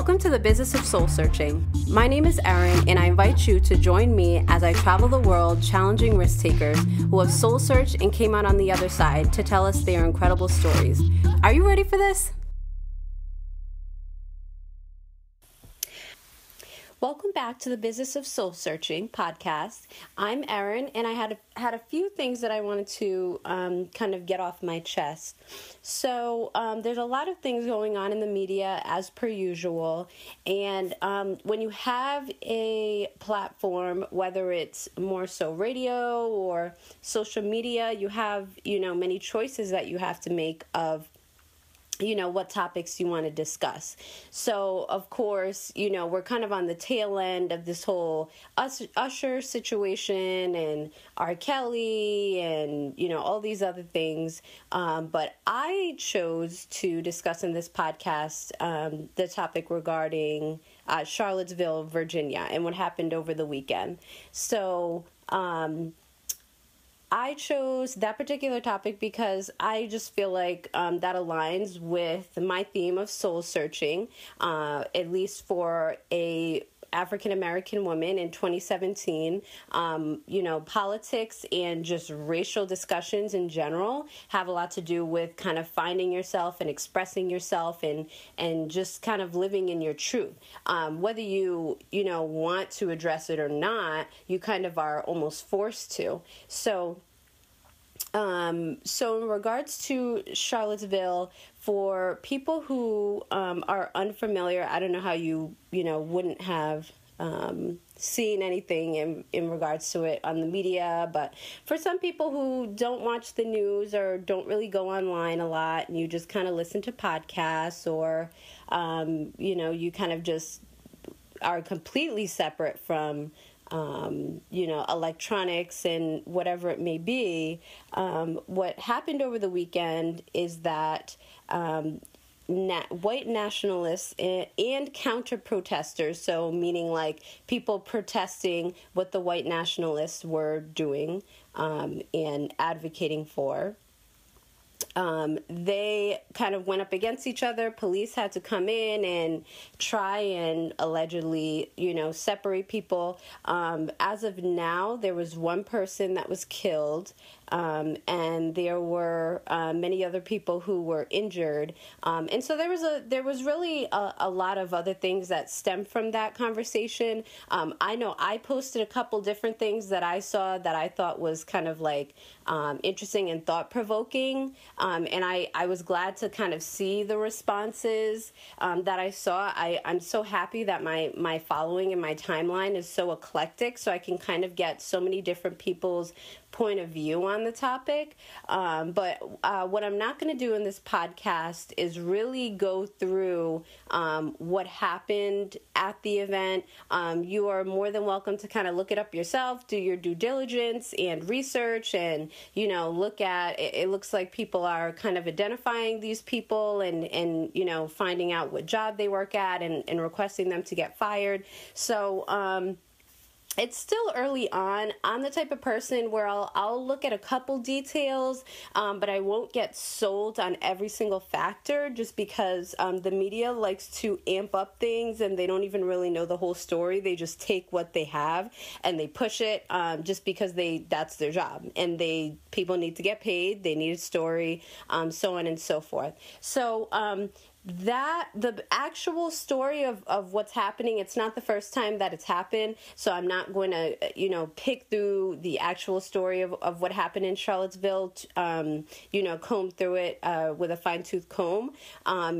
Welcome to the Business of Soul Searching. My name is Erin, and I invite you to join me as I travel the world challenging risk takers who have soul searched and came out on the other side to tell us their incredible stories. Are you ready for this? Welcome back to the Business of Soul Searching podcast. I'm Erin, and I had a few things that I wanted to kind of get off my chest. So there's a lot of things going on in the media as per usual, and when you have a platform, whether it's more so radio or social media, you have many choices that you have to make of what topics you want to discuss. So, of course, we're kind of on the tail end of this whole Usher situation and R. Kelly and, all these other things. But I chose to discuss in this podcast the topic regarding Charlottesville, Virginia, and what happened over the weekend. So, I chose that particular topic because I just feel like that aligns with my theme of soul searching, at least for a African-American woman in 2017. Politics and just racial discussions in general have a lot to do with kind of finding yourself and expressing yourself and just kind of living in your truth. Whether you want to address it or not, you kind of are almost forced to. So in regards to Charlottesville, for people who are unfamiliar, I don't know how you wouldn't have seen anything in regards to it on the media, but for some people who don't watch the news or don't really go online a lot, and you just kind of listen to podcasts or you kind of just are completely separate from electronics and whatever it may be. What happened over the weekend is that white nationalists and counter-protesters, so meaning like people protesting what the white nationalists were doing and advocating for, they kind of went up against each other. Police had to come in and try and allegedly, separate people. As of now, there was one person that was killed, and there were many other people who were injured. And so there was really a lot of other things that stemmed from that conversation. I know I posted a couple different things that I saw that I thought was kind of like interesting and thought-provoking. And I was glad to kind of see the responses that I saw. I'm so happy that my following and my timeline is so eclectic, so I can kind of get so many different people's point of view on the topic. But what I'm not going to do in this podcast is really go through what happened at the event. You are more than welcome to kind of look it up yourself, do your due diligence and research, and look at it. It looks like people are kind of identifying these people and finding out what job they work at and requesting them to get fired. So it's still early on. I'm the type of person where I'll look at a couple details, but I won't get sold on every single factor just because the media likes to amp up things and they don't even really know the whole story. They just take what they have and they push it just because that's their job. And people need to get paid. They need a story, so on and so forth. So the actual story of what's happening, it's not the first time that it's happened, so I'm not going to pick through the actual story of what happened in Charlottesville, comb through it with a fine-tooth comb,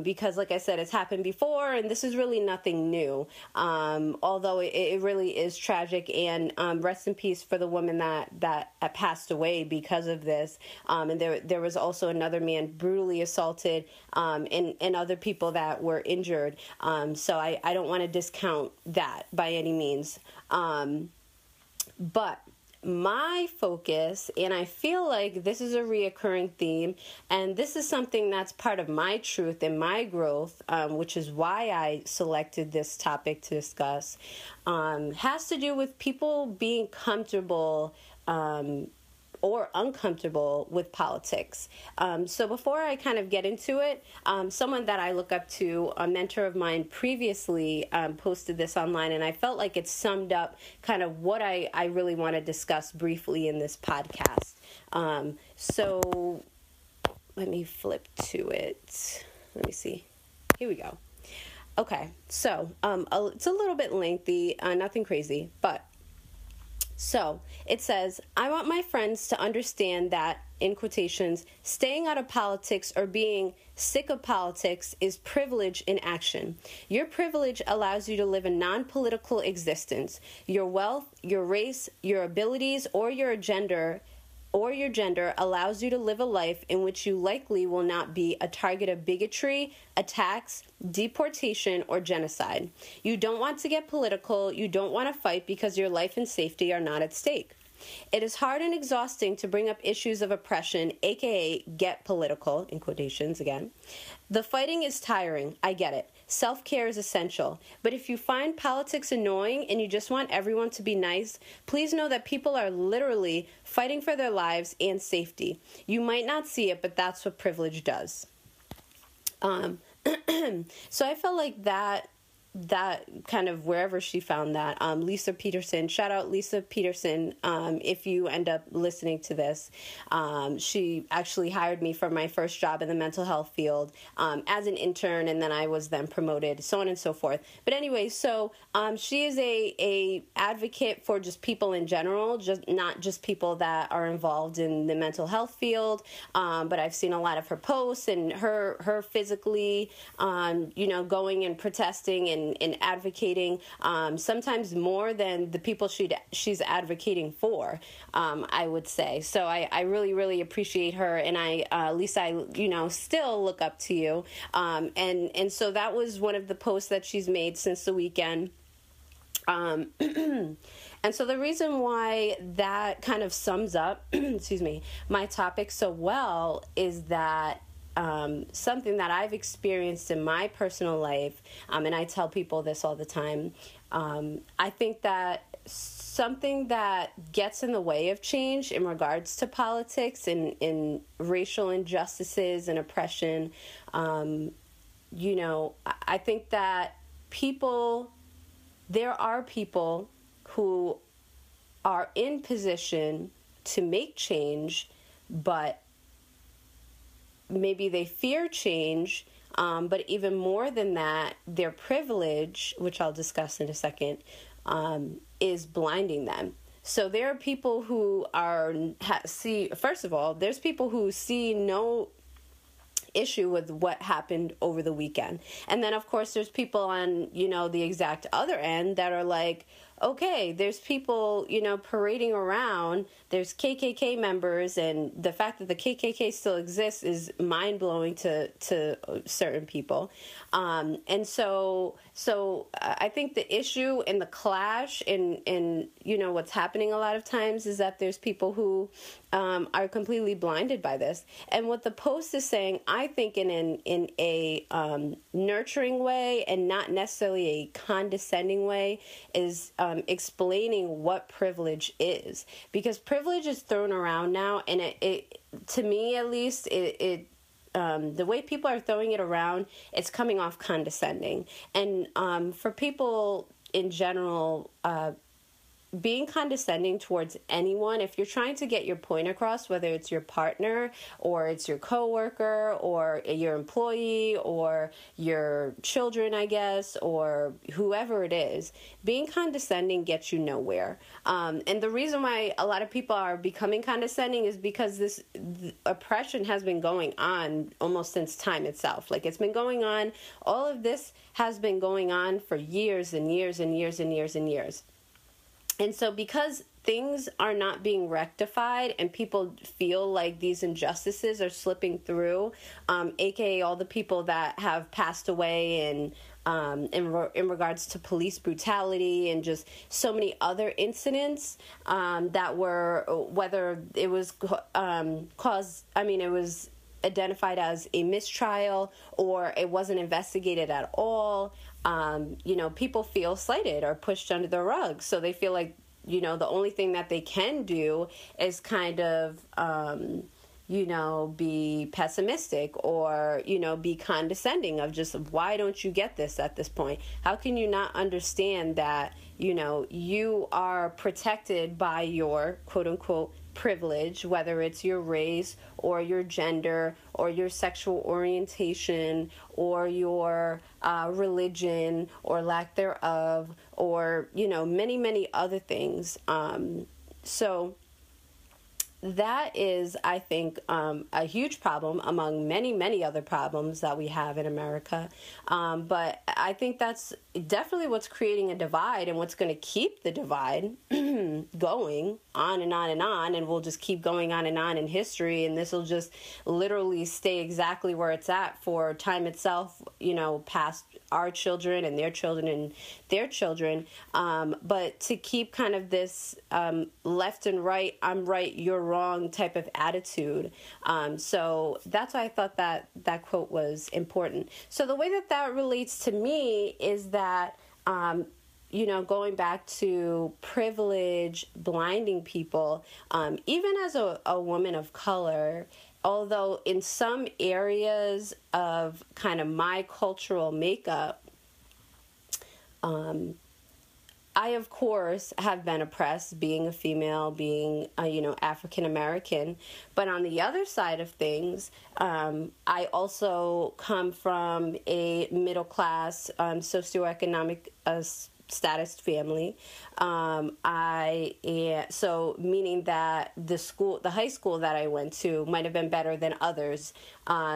because like I said, it's happened before and this is really nothing new, although it really is tragic, and rest in peace for the woman that passed away because of this, and there was also another man brutally assaulted, and other people that were injured. So I don't want to discount that by any means. But my focus, and I feel like this is a reoccurring theme, and this is something that's part of my truth and my growth, which is why I selected this topic to discuss, has to do with people being comfortable or uncomfortable with politics. So before I kind of get into it, someone that I look up to, a mentor of mine previously, posted this online, and I felt like it summed up kind of what I really want to discuss briefly in this podcast. So let me flip to it. Let me see. Here we go. Okay, so it's a little bit lengthy, nothing crazy, but so it says, I want my friends to understand that, in quotations, staying out of politics or being sick of politics is privilege in action. Your privilege allows you to live a non-political existence. Your wealth, your race, your abilities, or your gender allows you to live a life in which you likely will not be a target of bigotry, attacks, deportation, or genocide. You don't want to get political. You don't want to fight because your life and safety are not at stake. It is hard and exhausting to bring up issues of oppression, aka get political, in quotations again. The fighting is tiring, I get it. Self-care is essential. But if you find politics annoying and you just want everyone to be nice, please know that people are literally fighting for their lives and safety. You might not see it, but that's what privilege does. So I felt like that kind of wherever she found that, Lisa Peterson, shout out Lisa Peterson, if you end up listening to this. She actually hired me for my first job in the mental health field as an intern, and then I was then promoted, so on and so forth. But anyway, so she is a advocate for just people in general, just not just people that are involved in the mental health field, but I've seen a lot of her posts and her physically, going and protesting and advocating, sometimes more than the people she's advocating for, I would say. So I really, really appreciate her, and Lisa, I still look up to you. And so that was one of the posts that she's made since the weekend. And so the reason why that kind of sums up, excuse me, my topic so well is that something that I've experienced in my personal life, and I tell people this all the time, I think that something that gets in the way of change in regards to politics and in racial injustices and oppression, I think that there are people who are in position to make change, but maybe they fear change, but even more than that, their privilege, which I'll discuss in a second, is blinding them. So there are people who first of all, there's people who see no issue with what happened over the weekend. And then, of course, there's people on, the exact other end that are like, okay, there's people, parading around, there's KKK members, and the fact that the KKK still exists is mind-blowing to certain people. And so I think the issue and the clash in what's happening a lot of times is that there's people who are completely blinded by this. And what the post is saying, I think in a nurturing way and not necessarily a condescending way, is explaining what privilege is, because privilege is thrown around now, and it to me at least, the way people are throwing it around, it's coming off condescending. And for people in general, being condescending towards anyone, if you're trying to get your point across, whether it's your partner or it's your coworker or your employee or your children, I guess, or whoever it is, being condescending gets you nowhere. And the reason why a lot of people are becoming condescending is because this oppression has been going on almost since time itself. Like, it's been going on, all of this has been going on for years and years and years and years and years. And so because things are not being rectified and people feel like these injustices are slipping through, aka all the people that have passed away in regards to police brutality and just so many other incidents that were, whether it was it was identified as a mistrial or it wasn't investigated at all. People feel slighted or pushed under the rug. So they feel like, the only thing that they can do is kind of, be pessimistic or, be condescending of just, why don't you get this at this point? How can you not understand that, you are protected by your quote unquote privilege, whether it's your race or your gender or your sexual orientation or your religion or lack thereof, or, many, many other things. So that is, I think, a huge problem among many, many other problems that we have in America. But I think that's definitely what's creating a divide and what's going to keep the divide going on and on and on. And we'll just keep going on and on in history. And this will just literally stay exactly where it's at for time itself, past our children and their children. But to keep kind of this left and right, I'm right, you're wrong type of attitude. So that's why I thought that quote was important. So the way that relates to me is that, going back to privilege blinding people, even as a woman of color, although in some areas of kind of my cultural makeup, I, of course, have been oppressed being a female, being, African American. But on the other side of things, I also come from a middle class, socioeconomic status family. So meaning that the high school that I went to might have been better than others,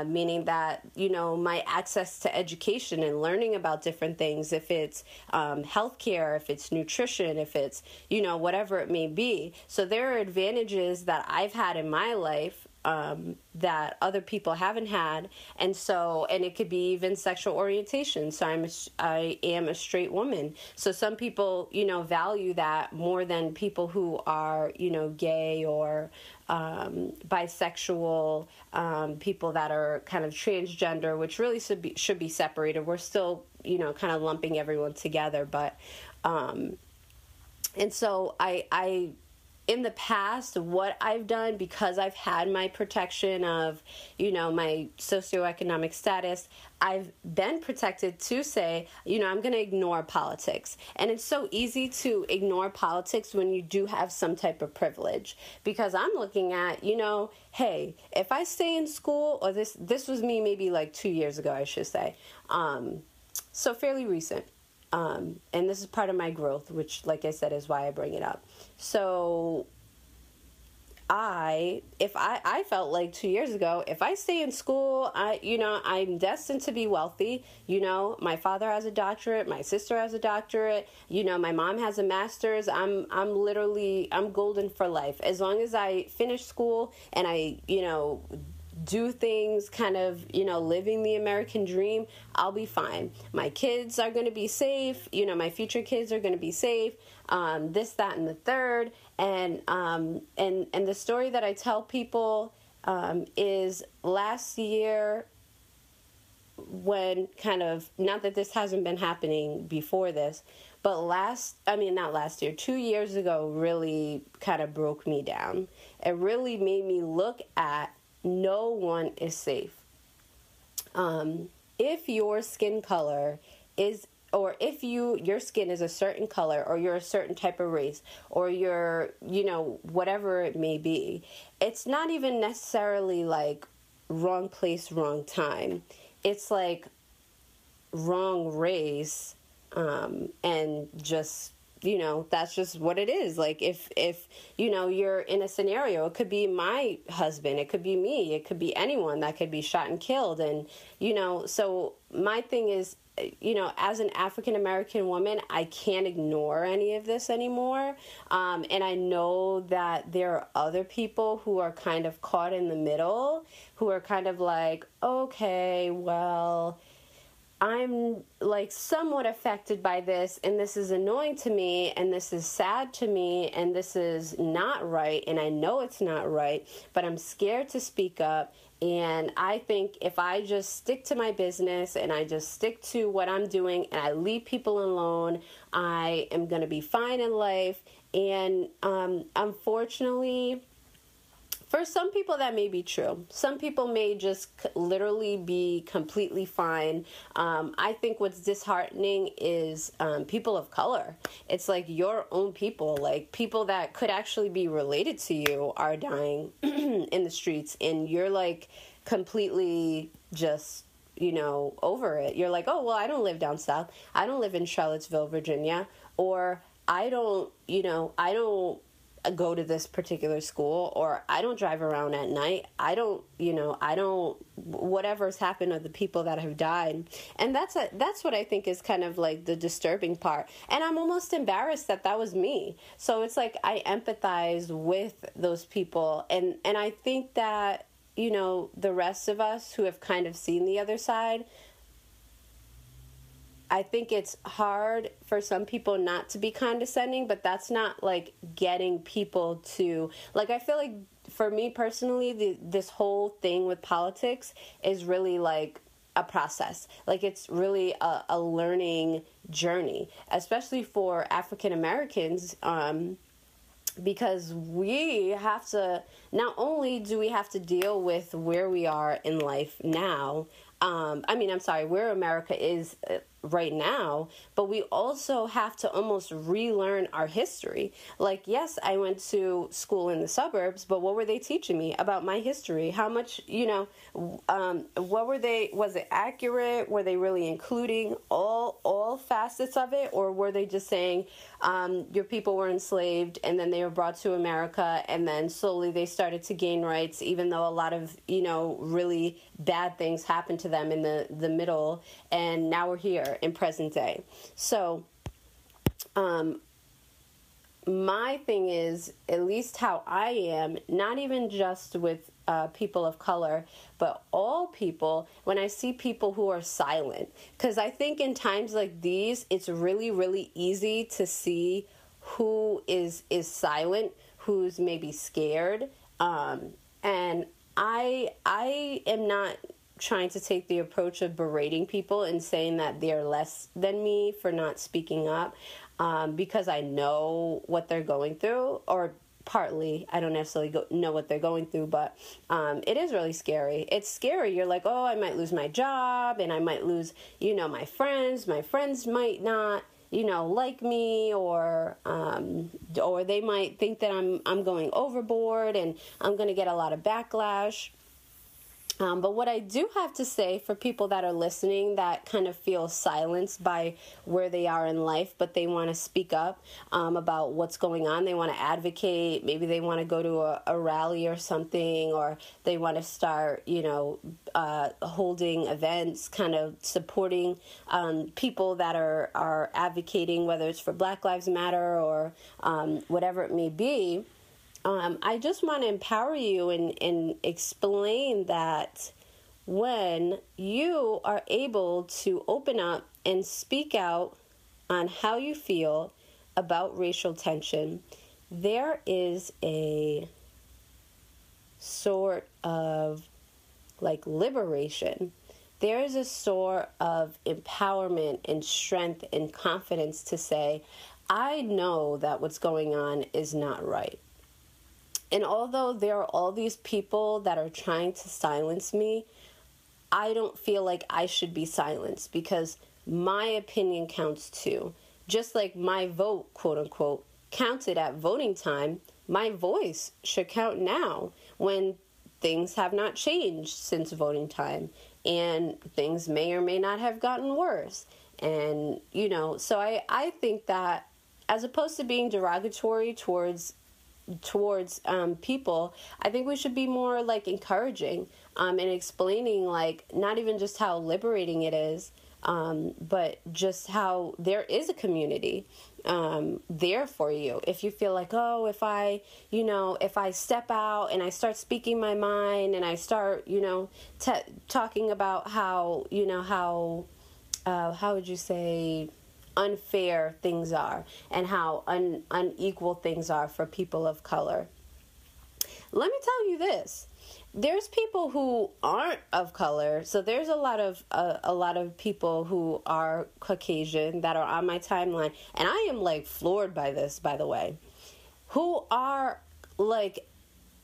meaning that, my access to education and learning about different things, if it's healthcare, if it's nutrition, if it's, whatever it may be. So there are advantages that I've had in my life that other people haven't had, and it could be even sexual orientation. So I am a straight woman. So some people, value that more than people who are, gay or bisexual, people that are kind of transgender, which really should be separated. We're still, kind of lumping everyone together, but and so I in the past, what I've done, because I've had my protection of, my socioeconomic status, I've been protected to say, I'm going to ignore politics. And it's so easy to ignore politics when you do have some type of privilege, because I'm looking at, hey, if I stay in school, or this was me maybe like 2 years ago, I should say, so fairly recent. And this is part of my growth, which, like I said, is why I bring it up. So I felt like 2 years ago, if I stay in school, I'm destined to be wealthy. My father has a doctorate, my sister has a doctorate, my mom has a master's. I'm golden for life. As long as I finish school and I, do things kind of, living the American dream, I'll be fine. My kids are going to be safe. My future kids are going to be safe. This, that, and the third. And the story that I tell people is last year, when kind of, not that this hasn't been happening before this, but not last year, 2 years ago really kind of broke me down. It really made me look at no one is safe. If your skin color is, or if your skin is a certain color, or you're a certain type of race, or you're, whatever it may be, it's not even necessarily like wrong place, wrong time. It's like wrong race, and just, that's just what it is. Like if you're in a scenario, it could be my husband, it could be me, it could be anyone that could be shot and killed. And, so my thing is, as an African American woman, I can't ignore any of this anymore. And I know that there are other people who are kind of caught in the middle, who are kind of like, okay, well, I'm like somewhat affected by this, and this is annoying to me, and this is sad to me, and this is not right, and I know it's not right, but I'm scared to speak up, And I think if I just stick to my business and I just stick to what I'm doing and I leave people alone, I am going to be fine in life. And unfortunately, for some people that may be true. Some people may just literally be completely fine. I think what's disheartening is people of color. It's like your own people, like people that could actually be related to you are dying in the streets, and you're like completely just, over it. You're like, oh, well, I don't live down south. I don't live in Charlottesville, Virginia, or I don't go to this particular school, or I don't drive around at night. I don't whatever's happened of the people that have died. And that's what I think is kind of like the disturbing part. And I'm almost embarrassed that was me. So it's like I empathize with those people. And I think that, the rest of us who have kind of seen the other side, I think it's hard for some people not to be condescending, but that's not like getting people to, like, I feel like for me personally, this whole thing with politics is really like a process. Like, it's really a learning journey, especially for African Americans, because we have to, not only do we have to deal with where we are in life now, where America is right now, but we also have to almost relearn our history. Like, yes, I went to school in the suburbs, but what were they teaching me about my history? How much, was it accurate? Were they really including all facets of it? Or were they just saying, your people were enslaved and then they were brought to America and then slowly they started to gain rights, even though a lot of, really bad things happened to them in the middle, and now we're here in present day. So my thing is, at least how I am, not even just with people of color, but all people, when I see people who are silent, because I think in times like these, it's really, really easy to see who is silent, who's maybe scared, and I am not trying to take the approach of berating people and saying that they're less than me for not speaking up, because I know what they're going through, or partly, I don't necessarily know what they're going through, but it is really scary. It's scary. You're like, oh, I might lose my job, and I might lose, my friends. My friends might not, like me, or they might think that I'm going overboard, and I'm going to get a lot of backlash. But what I do have to say for people that are listening that kind of feel silenced by where they are in life, but they want to speak up about what's going on. They want to advocate. Maybe they want to go to a rally or something, or they want to start, holding events, kind of supporting people that are advocating, whether it's for Black Lives Matter or whatever it may be. I just want to empower you and explain that when you are able to open up and speak out on how you feel about racial tension, there is a sort of like liberation. There is a sort of empowerment and strength and confidence to say, I know that what's going on is not right. And although there are all these people that are trying to silence me, I don't feel like I should be silenced, because my opinion counts too. Just like my vote, quote unquote, counted at voting time, my voice should count now when things have not changed since voting time, and things may or may not have gotten worse. And, so I think that as opposed to being derogatory towards people, I think we should be more like encouraging and explaining, like, not even just how liberating it is, but just how there is a community there for you. If you feel like, oh, if I step out and I start speaking my mind and I start, talking about how would you say, unfair things are and how unequal things are for people of color, let me tell you this. There's people who aren't of color, so there's a lot of people who are Caucasian that are on my timeline, and I am like floored by this, by the way, who are like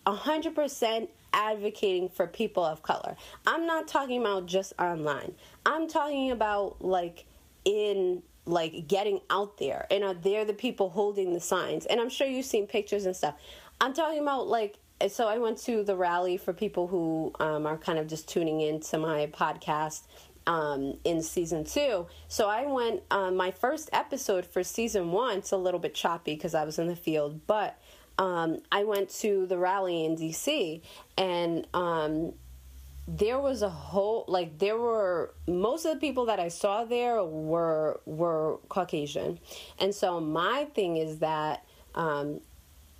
100% advocating for people of color. I'm not talking about just online. I'm talking about like in like getting out there, and they're the people holding the signs, and I'm sure you've seen pictures and stuff. I'm talking about like, so I went to the rally for people who are kind of just tuning into my podcast in season 2. So I went, my first episode for season 1, it's a little bit choppy because I was in the field, but I went to the rally in DC, and there was a whole, like, there were, most of the people that I saw there were Caucasian. And so my thing is that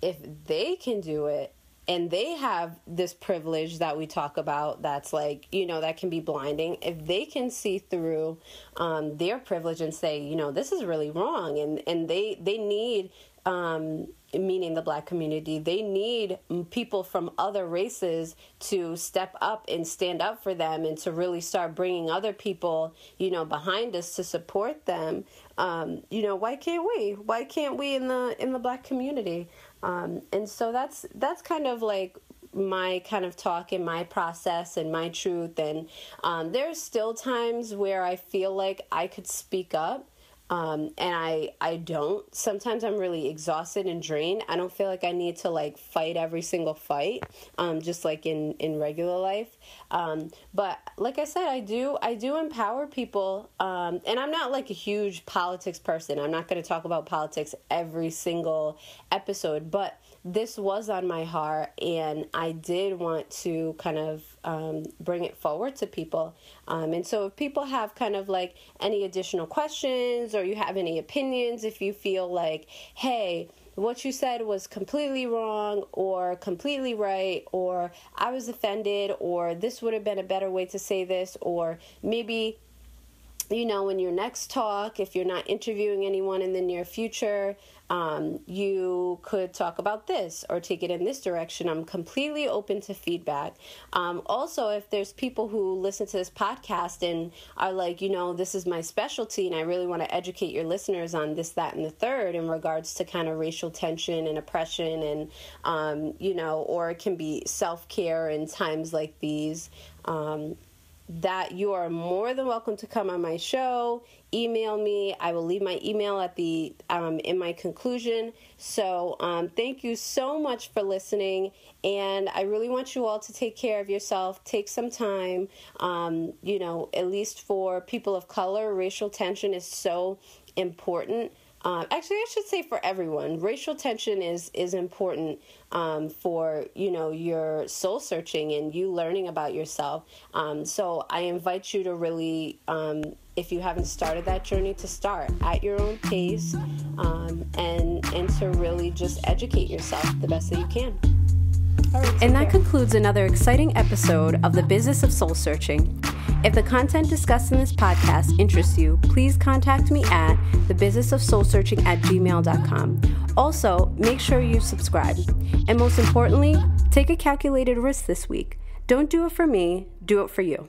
if they can do it, and they have this privilege that we talk about that's like, you know, that can be blinding. If they can see through their privilege and say, you know, this is really wrong, and they need, meaning the Black community, they need people from other races to step up and stand up for them, and to really start bringing other people, you know, behind us to support them. You know, why can't we? Why can't we in the Black community? And so that's kind of like my kind of talk and my process and my truth. And there's still times where I feel like I could speak up. And I don't. Sometimes I'm really exhausted and drained. I don't feel like I need to like fight every single fight, just like in regular life. But like I said, I do empower people. And I'm not like a huge politics person. I'm not going to talk about politics every single episode, but this was on my heart, and I did want to kind of bring it forward to people. And so if people have kind of like any additional questions, or you have any opinions, if you feel like, hey, what you said was completely wrong or completely right, or I was offended, or this would have been a better way to say this, or maybe, you know, in your next talk, if you're not interviewing anyone in the near future, you could talk about this or take it in this direction. I'm completely open to feedback. Also, if there's people who listen to this podcast and are like, you know, this is my specialty, and I really want to educate your listeners on this, that, and the third in regards to kind of racial tension and oppression, and, you know, or it can be self-care in times like these, that you are more than welcome to come on my show. Email me. I will leave my email at the in my conclusion. So thank you so much for listening, and I really want you all to take care of yourself. Take some time. You know, at least for people of color, racial tension is so important. Actually, I should say for everyone. Racial tension is important for, you know, your soul searching and you learning about yourself. So I invite you to really, if you haven't started that journey, to start at your own pace, and to really just educate yourself the best that you can. All right, and that concludes another exciting episode of The Business of Soul Searching. If the content discussed in this podcast interests you, please contact me at thebusinessofsoulsearching@gmail.com. Also, make sure you subscribe. And most importantly, take a calculated risk this week. Don't do it for me, do it for you.